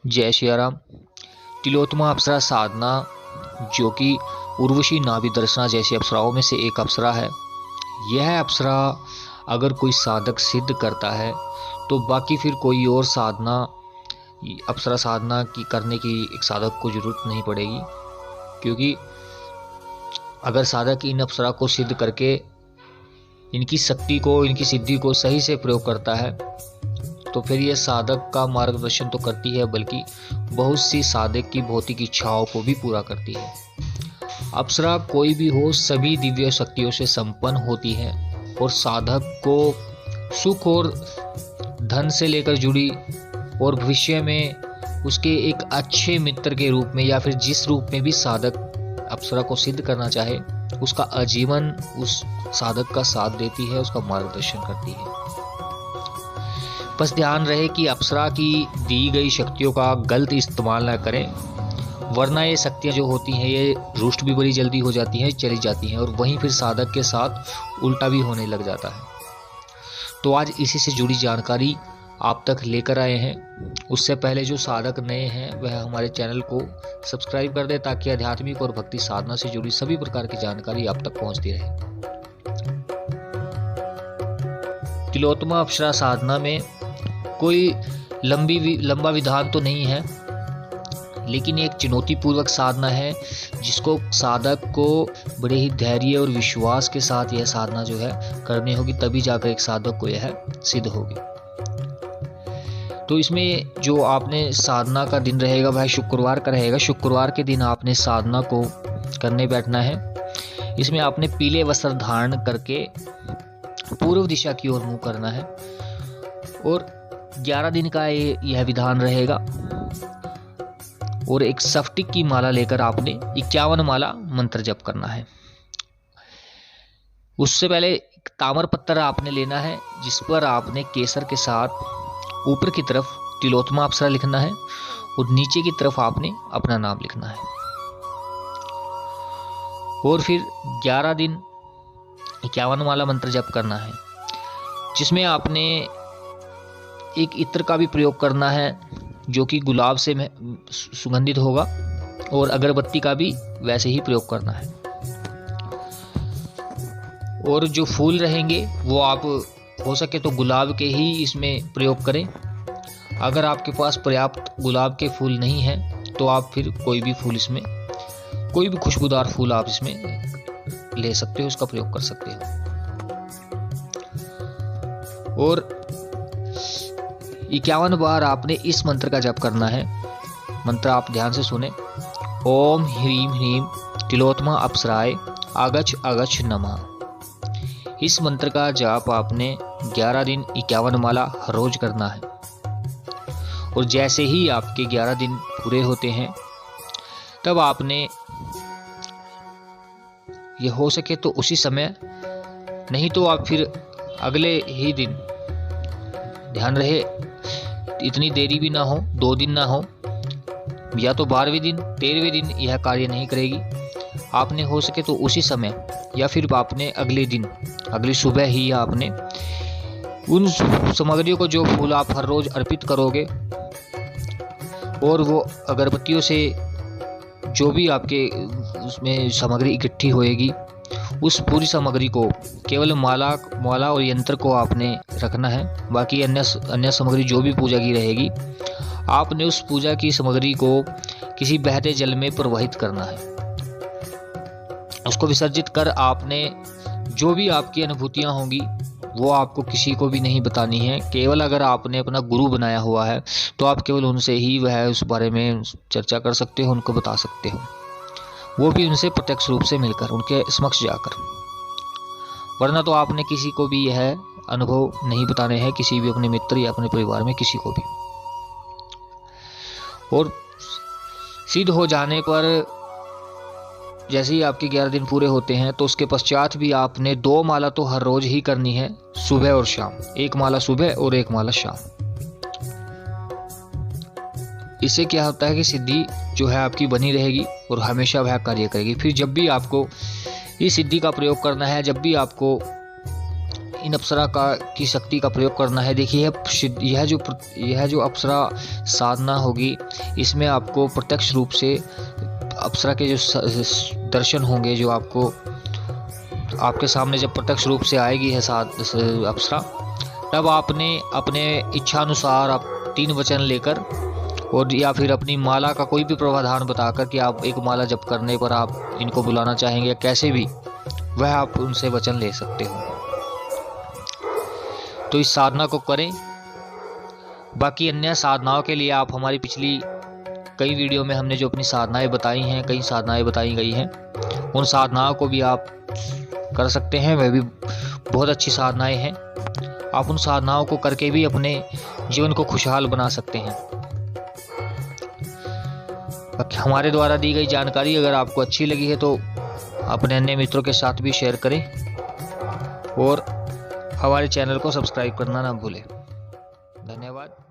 जय श्री राम। तिलोत्तमा अप्सरा साधना, जो कि उर्वशी नाभि दर्शना जैसी अप्सराओं में से एक अप्सरा है। यह अप्सरा अगर कोई साधक सिद्ध करता है तो बाकी फिर कोई और साधना, अप्सरा साधना की करने की एक साधक को जरूरत नहीं पड़ेगी, क्योंकि अगर साधक इन अप्सरा को सिद्ध करके इनकी शक्ति को, इनकी सिद्धि को सही से प्रयोग करता है तो फिर यह साधक का मार्गदर्शन तो करती है, बल्कि बहुत सी साधक की भौतिक इच्छाओं को भी पूरा करती है। अप्सरा कोई भी हो, सभी दिव्य शक्तियों से संपन्न होती है और साधक को सुख और धन से लेकर जुड़ी और भविष्य में उसके एक अच्छे मित्र के रूप में या फिर जिस रूप में भी साधक अप्सरा को सिद्ध करना चाहे, उसका आजीवन उस साधक का साथ देती है, उसका मार्गदर्शन करती है। बस ध्यान रहे कि अप्सरा की दी गई शक्तियों का गलत इस्तेमाल न करें, वरना ये शक्तियाँ जो होती हैं ये रुष्ट भी बड़ी जल्दी हो जाती हैं, चली जाती हैं और वहीं फिर साधक के साथ उल्टा भी होने लग जाता है। तो आज इसी से जुड़ी जानकारी आप तक लेकर आए हैं। उससे पहले जो साधक नए हैं वह हमारे चैनल को सब्सक्राइब कर दें, ताकि आध्यात्मिक और भक्ति साधना से जुड़ी सभी प्रकार की जानकारी आप तक पहुंचती रहे। तिलोत्तमा अप्सरा साधना में कोई लंबा विधान तो नहीं है, लेकिन एक चुनौतीपूर्वक साधना है जिसको साधक को बड़े ही धैर्य और विश्वास के साथ यह साधना जो है करनी होगी, तभी जाकर एक साधक को यह सिद्ध होगी। तो इसमें जो आपने साधना का दिन रहेगा वह शुक्रवार का रहेगा। शुक्रवार के दिन आपने साधना को करने बैठना है। इसमें आपने पीले वस्त्र धारण करके पूर्व दिशा की ओर मुंह करना है और 11 दिन का यह विधान रहेगा। और एक स्फटिक की माला लेकर आपने 51 माला मंत्र जप करना है। उससे पहले एक ताम्र पत्थर आपने लेना है, जिस पर आपने केसर के साथ ऊपर की तरफ तिलोत्तमा अप्सरा लिखना है और नीचे की तरफ आपने अपना नाम लिखना है। और फिर 11 दिन 51 माला मंत्र जप करना है, जिसमें आपने एक इत्र का भी प्रयोग करना है, जो कि गुलाब से सुगंधित होगा, और अगरबत्ती का भी वैसे ही प्रयोग करना है। और जो फूल रहेंगे वो आप हो सके तो गुलाब के ही इसमें प्रयोग करें। अगर आपके पास पर्याप्त गुलाब के फूल नहीं हैं तो आप फिर कोई भी फूल इसमें, कोई भी खुशबूदार फूल आप इसमें ले सकते हो, उसका प्रयोग कर सकते हो। और 51 बार आपने इस मंत्र का जप करना है। मंत्र आप ध्यान से सुने। ओम ह्रीम ह्रीम तिलोत्तमा अप्सराय आगच्छ आगच्छ नमः। इस मंत्र का जाप आपने 11 दिन 51 माला हर रोज करना है। और जैसे ही आपके 11 दिन पूरे होते हैं तब आपने, ये हो सके तो उसी समय, नहीं तो आप फिर अगले ही दिन, ध्यान रहे इतनी देरी भी ना हो, 2 दिन ना हो, या तो 12वें दिन 13वें दिन यह कार्य नहीं करेगी। आपने हो सके तो उसी समय या फिर आपने अगले दिन, अगली सुबह ही आपने उन सामग्रियों को, जो फूल आप हर रोज अर्पित करोगे और वो अगरबत्तियों से जो भी आपके उसमें सामग्री इकट्ठी होएगी, उस पूरी सामग्री को केवल माला और यंत्र को आपने रखना है। बाकी अन्य सामग्री जो भी पूजा की रहेगी, आपने उस पूजा की सामग्री को किसी बहते जल में प्रवाहित करना है। उसको विसर्जित कर आपने जो भी आपकी अनुभूतियां होंगी वो आपको किसी को भी नहीं बतानी है। केवल अगर आपने अपना गुरु बनाया हुआ है तो आप केवल उनसे ही वह उस बारे में चर्चा कर सकते हो, उनको बता सकते हो, वो भी उनसे प्रत्यक्ष रूप से मिलकर, उनके समक्ष जाकर। वरना तो आपने किसी को भी यह अनुभव नहीं बताने हैं, किसी भी अपने मित्र या अपने परिवार में किसी को भी। और सिद्ध हो जाने पर जैसे ही आपके 11 दिन पूरे होते हैं तो उसके पश्चात भी आपने 2 माला तो हर रोज ही करनी है, सुबह और शाम। 1 माला सुबह और 1 माला शाम। इससे क्या होता है कि सिद्धि जो है आपकी बनी रहेगी और हमेशा वह कार्य करेगी। फिर जब भी आपको इस सिद्धि का प्रयोग करना है, जब भी आपको इन अप्सरा की शक्ति का प्रयोग करना है। देखिए यह जो अप्सरा साधना होगी, इसमें आपको प्रत्यक्ष रूप से अप्सरा के जो दर्शन होंगे, जो आपको आपके सामने जब प्रत्यक्ष रूप से आएगी है अप्सरा, तब आपने अपने इच्छा अनुसार आप 3 वचन लेकर और या फिर अपनी माला का कोई भी प्रावधान बताकर कि आप एक माला जप करने पर आप इनको बुलाना चाहेंगे, कैसे भी वह आप उनसे वचन ले सकते हो। तो इस साधना को करें। बाकी अन्य साधनाओं के लिए आप हमारी पिछली कई वीडियो में हमने जो अपनी साधनाएं बताई हैं, कई साधनाएं बताई गई हैं, उन साधनाओं को भी आप कर सकते हैं। वह भी बहुत अच्छी साधनाएं हैं। आप उन साधनाओं को करके भी अपने जीवन को खुशहाल बना सकते हैं। हमारे द्वारा दी गई जानकारी अगर आपको अच्छी लगी है तो अपने अन्य मित्रों के साथ भी शेयर करें और हमारे चैनल को सब्सक्राइब करना ना भूलें। धन्यवाद।